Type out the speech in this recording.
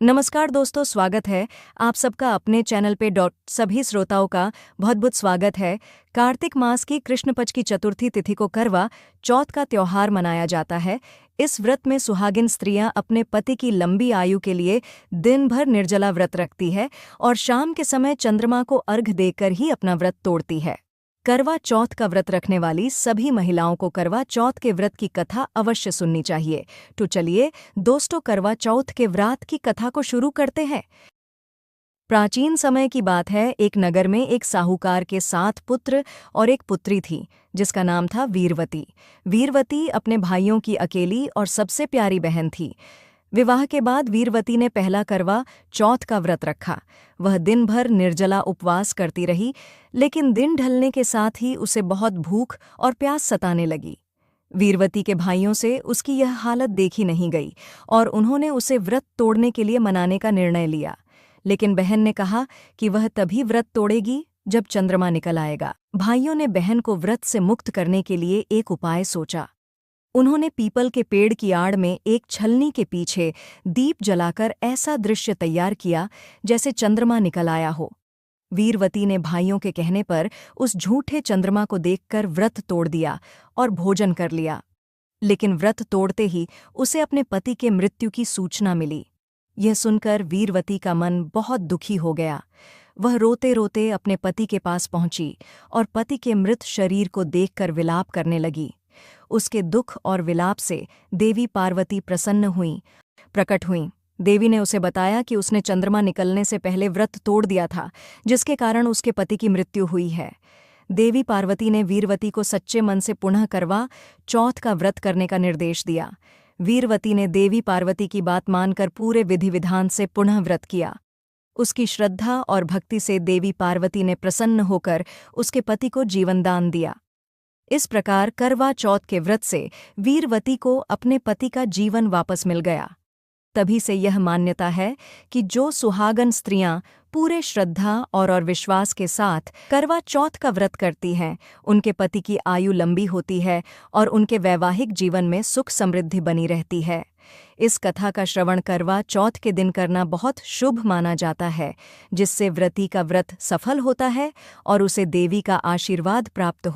नमस्कार दोस्तों, स्वागत है आप सबका अपने चैनल पे। सभी श्रोताओं का बहुत बहुत स्वागत है। कार्तिक मास की कृष्ण पक्ष की चतुर्थी तिथि को करवा चौथ का त्योहार मनाया जाता है। इस व्रत में सुहागिन स्त्रियां अपने पति की लंबी आयु के लिए दिन भर निर्जला व्रत रखती है और शाम के समय चंद्रमा को अर्घ्य देकर ही अपना व्रत तोड़ती है। करवा चौथ का व्रत रखने वाली सभी महिलाओं को करवा चौथ के व्रत की कथा अवश्य सुननी चाहिए। तो चलिए दोस्तों, करवा चौथ के व्रत की कथा को शुरू करते हैं। प्राचीन समय की बात है। एक नगर में एक साहूकार के 7 पुत्र और एक पुत्री थी, जिसका नाम था वीरवती। वीरवती अपने भाइयों की अकेली और सबसे प्यारी बहन थी। विवाह के बाद वीरवती ने पहला करवा चौथ का व्रत रखा। वह दिन भर निर्जला उपवास करती रही, लेकिन दिन ढलने के साथ ही उसे बहुत भूख और प्यास सताने लगी। वीरवती के भाइयों से उसकी यह हालत देखी नहीं गई और उन्होंने उसे व्रत तोड़ने के लिए मनाने का निर्णय लिया। लेकिन बहन ने कहा कि वह तभी व्रत तोड़ेगी जब चंद्रमा निकल आएगा। भाइयों ने बहन को व्रत से मुक्त करने के लिए एक उपाय सोचा। उन्होंने पीपल के पेड़ की आड़ में एक छलनी के पीछे दीप जलाकर ऐसा दृश्य तैयार किया जैसे चंद्रमा निकल आया हो। वीरवती ने भाइयों के कहने पर उस झूठे चंद्रमा को देखकर व्रत तोड़ दिया और भोजन कर लिया। लेकिन व्रत तोड़ते ही उसे अपने पति के मृत्यु की सूचना मिली। यह सुनकर वीरवती का मन बहुत दुखी हो गया। वह रोते रोते अपने पति के पास पहुंची और पति के मृत शरीर को देखकर विलाप करने लगी। उसके दुख और विलाप से देवी पार्वती प्रकट हुईं। देवी ने उसे बताया कि उसने चंद्रमा निकलने से पहले व्रत तोड़ दिया था, जिसके कारण उसके पति की मृत्यु हुई है। देवी पार्वती ने वीरवती को सच्चे मन से पुनः करवा चौथ का व्रत करने का निर्देश दिया। वीरवती ने देवी पार्वती की बात मानकर पूरे विधि विधान से पुनः व्रत किया। उसकी श्रद्धा और भक्ति से देवी पार्वती ने प्रसन्न होकर उसके पति को जीवनदान दिया। इस प्रकार करवा चौथ के व्रत से वीरवती को अपने पति का जीवन वापस मिल गया। तभी से यह मान्यता है कि जो सुहागन स्त्रियां पूरे श्रद्धा और विश्वास के साथ करवा चौथ का व्रत करती हैं, उनके पति की आयु लंबी होती है और उनके वैवाहिक जीवन में सुख समृद्धि बनी रहती है। इस कथा का श्रवण करवा चौथ के दिन करना बहुत शुभ माना जाता है, जिससे व्रती का व्रत सफल होता है और उसे देवी का आशीर्वाद प्राप्त